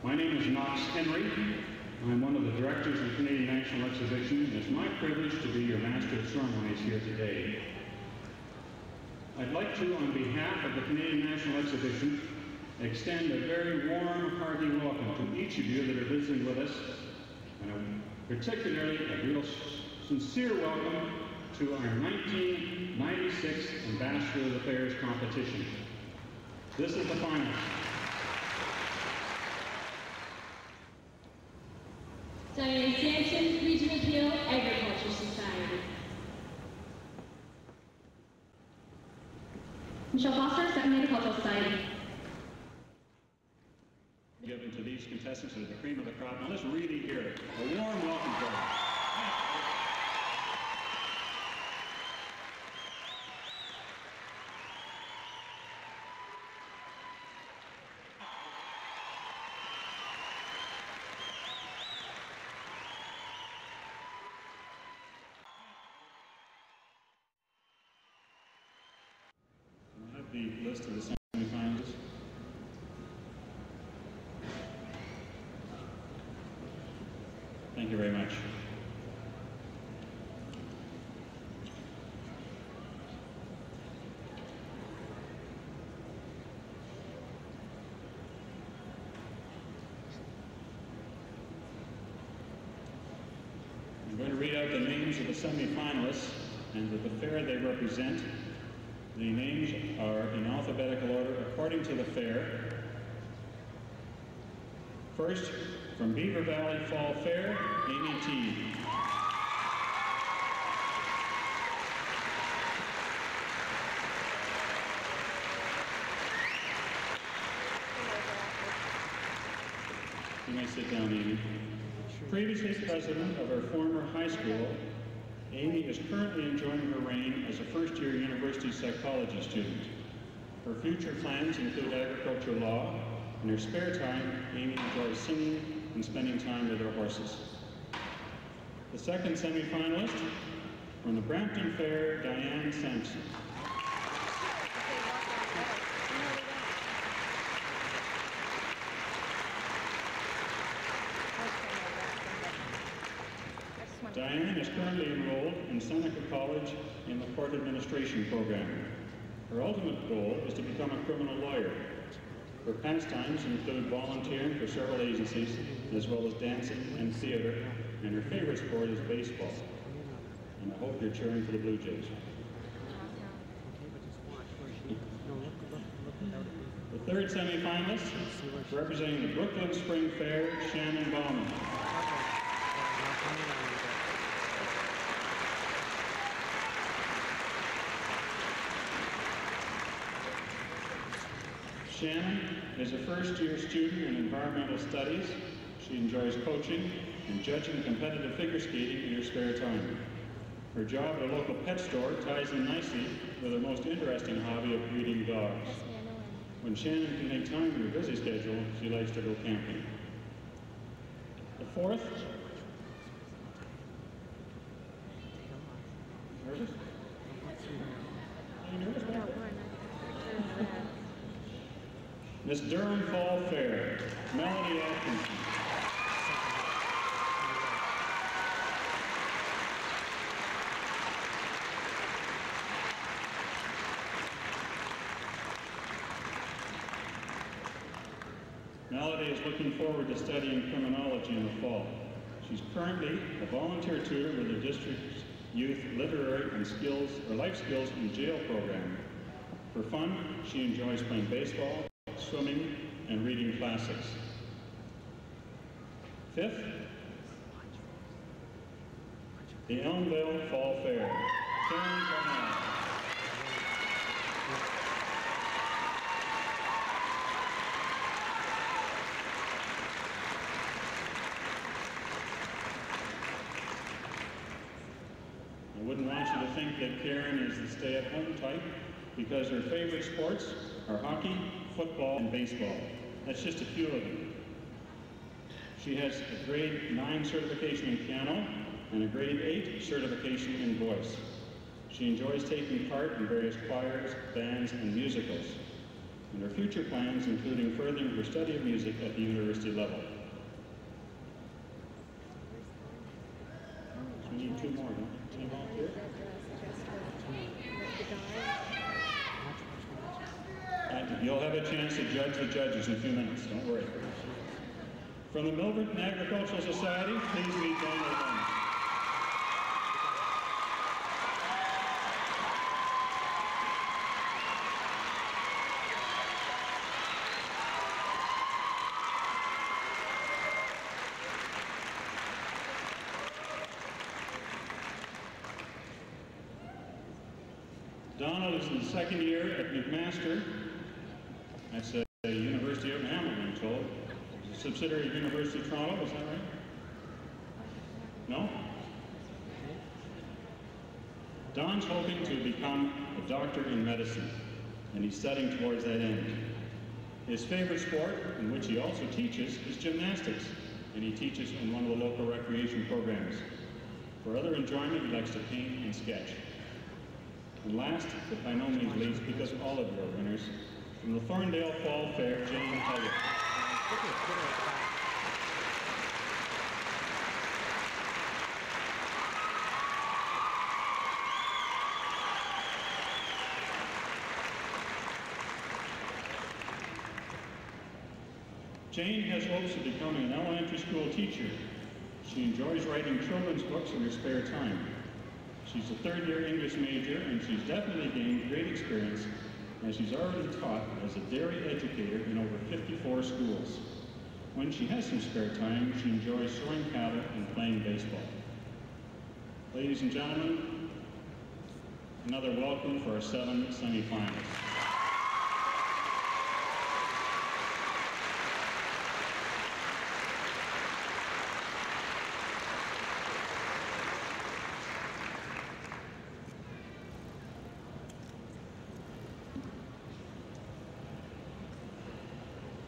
My name is Knox Henry. I'm one of the directors of the Canadian National Exhibition, and it's my privilege to be your Master of Ceremonies here today. I'd like to, on behalf of the Canadian National Exhibition, extend a very warm, hearty welcome to each of you that are visiting with us, and particularly a real sincere welcome to our 1996 Ambassador of the Fairs competition. This is the finalist. Diane Sampson, Regional Peel Agriculture Society. Michelle Foster, Second Agricultural Society. Given to these contestants who are the cream of the crop. Now let's really hear it. A warm welcome for them. The list of the semi-finalists. Thank you very much. I'm going to read out the names of the semi-finalists and of the fair they represent. The names are in alphabetical order according to the fair. First, from Beaver Valley Fall Fair, Amy T. You may sit down, Amy. Previously president of our former high school, Amy is currently enjoying her reign as a first-year university psychology student. Her future plans include agricultural law. In her spare time, Amy enjoys singing and spending time with her horses. The second semi-finalist, from the Brampton Fair, Diane Sampson. Diane is currently enrolled in Seneca College in the Court Administration program. Her ultimate goal is to become a criminal lawyer. Her pastimes include volunteering for several agencies, as well as dancing and theater, and her favorite sport is baseball. And I hope you're cheering for the Blue Jays. The third semi-finalist, representing the Brooklyn Spring Fair, Shannon Bauman. Shannon is a first-year student in environmental studies. She enjoys coaching and judging competitive figure skating in her spare time. Her job at a local pet store ties in nicely with her most interesting hobby of breeding dogs. When Shannon can make time in her busy schedule, she likes to go camping. The fourth. Nervous? Are you nervous? Miss Durham Fall Fair, Melody Atkinson. Melody is looking forward to studying criminology in the fall. She's currently a volunteer tutor with the district's youth literary and skills or life skills in jail program. For fun, she enjoys playing baseball, swimming, and reading classics. Fifth, the Elmville Fall Fair, Karen Carnell. I wouldn't want you to think that Karen is the stay-at-home type, because her favorite sports are hockey, football, and baseball. That's just a few of them. She has a grade 9 certification in piano and a grade 8 certification in voice. She enjoys taking part in various choirs, bands, and musicals. and her future plans, including furthering her study of music at the university level. We need two more, don't we? Any volunteer? You'll have a chance to judge the judges in a few minutes, don't worry. From the Milverton Agricultural Society, please meet Donald. Donald is in the second year at McMaster. That's the University of Hamilton, I'm told. It's a subsidiary of University of Toronto, is that right? No? Don's hoping to become a doctor in medicine, and he's studying towards that end. His favorite sport, in which he also teaches, is gymnastics, and he teaches in one of the local recreation programs. For other enjoyment, he likes to paint and sketch. And last, but by no means least, because all of you are winners, from the Thorndale Fall Fair, Jane Elliott. Jane has hopes of becoming an elementary school teacher. She enjoys writing children's books in her spare time. She's a third-year English major, and she's definitely gained great experience, as she's already taught as a dairy educator in over 54 schools. When she has some spare time, she enjoys sewing cattle and playing baseball. Ladies and gentlemen, another welcome for our 7 semifinalists.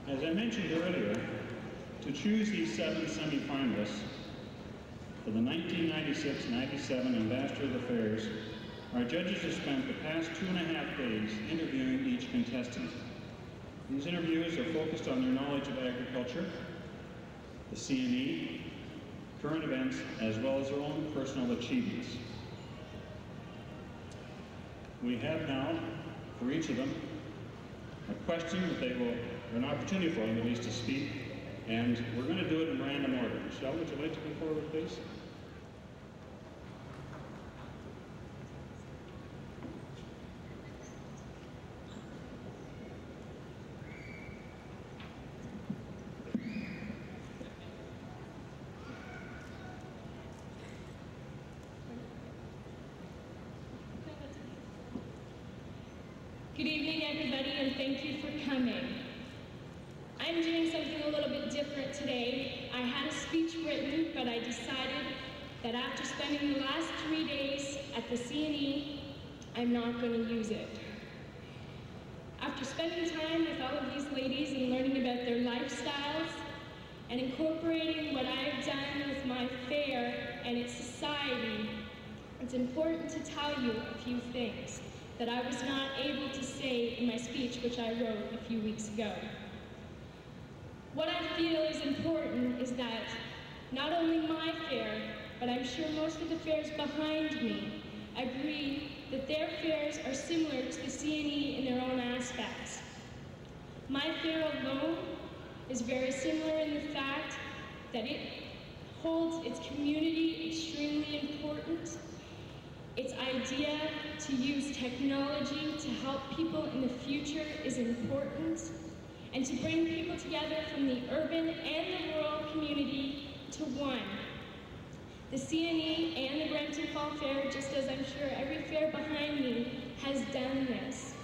As I mentioned earlier, to choose these 7 semifinalists for the 1996-97 Ambassador of the Fairs, our judges have spent the past 2.5 days interviewing each contestant. These interviews are focused on their knowledge of agriculture, the CNE, current events, as well as their own personal achievements. We have now, for each of them, a question that they will, or an opportunity for them at least to speak, and we're going to do it in random order. Michelle, would you like to come forward, please? Good evening, everybody, and thank you for coming. I'm doing something a little bit different today. I had a speech written, but I decided that after spending the last 3 days at the CNE, I'm not going to use it. After spending time with all of these ladies and learning about their lifestyles and incorporating what I've done with my fair and its society, it's important to tell you a few things that I was not able to say in my speech, which I wrote a few weeks ago. What I feel is important is that not only my fair, but I'm sure most of the fairs behind me agree that their fairs are similar to the CNE in their own aspects. My fair alone is very similar in the fact that it holds its community extremely important. Its idea to use technology to help people in the future is important, and to bring people together from the urban and the rural community to one. The CNE and the Brampton Fall Fair, just as I'm sure every fair behind me, has done this.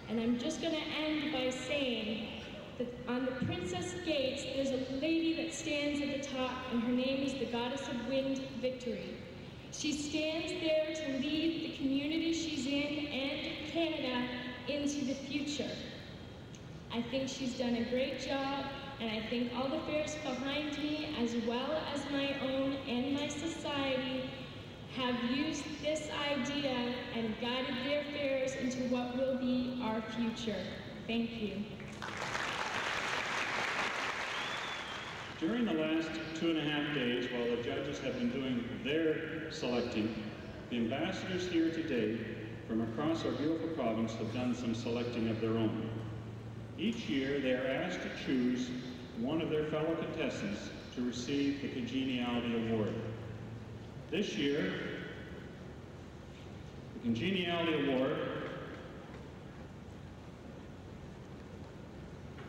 And I'm just going to end by saying that on the Princess Gates, there's a lady that stands at the top, and her name is the Goddess of Wind, Victory. She stands there to lead the community she's in and Canada into the future. I think she's done a great job, and I think all the fairs behind me, as well as my own and my society, have used this idea and guided their fairs into what will be our future. Thank you. During the last 2.5 days, while the judges have been doing their selecting, the ambassadors here today from across our beautiful province have done some selecting of their own. Each year, they are asked to choose one of their fellow contestants to receive the Congeniality Award. This year, the Congeniality Award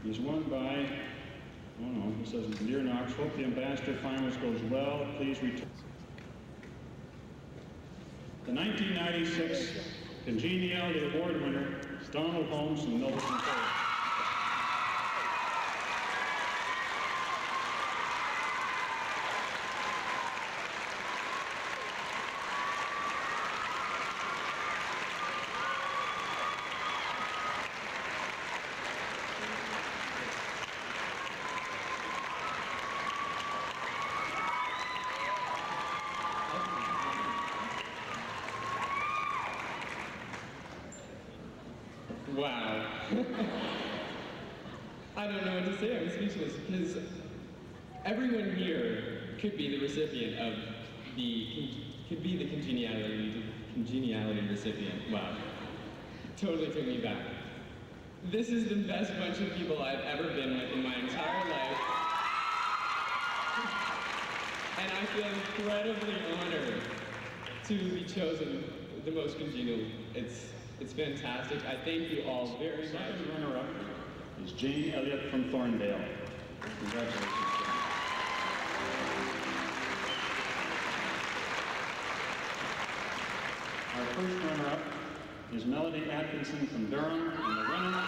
is won by, oh no, it says Dear Knox. Hope the ambassador finalist goes well. Please return. The 1996 Congeniality Award winner is Donald Holmes from Milton College. Wow. I don't know what to say. I'm speechless because everyone here could be the recipient of could be the congeniality recipient. Wow. Totally took me back. This is the best bunch of people I've ever been with in my entire life. And I feel incredibly honored to be chosen the most congenial. It's fantastic. I thank you all very much. Second runner-up is Jane Elliott from Thorndale. Congratulations, Jane. Our first runner-up is Melody Atkinson from Durham, and the winner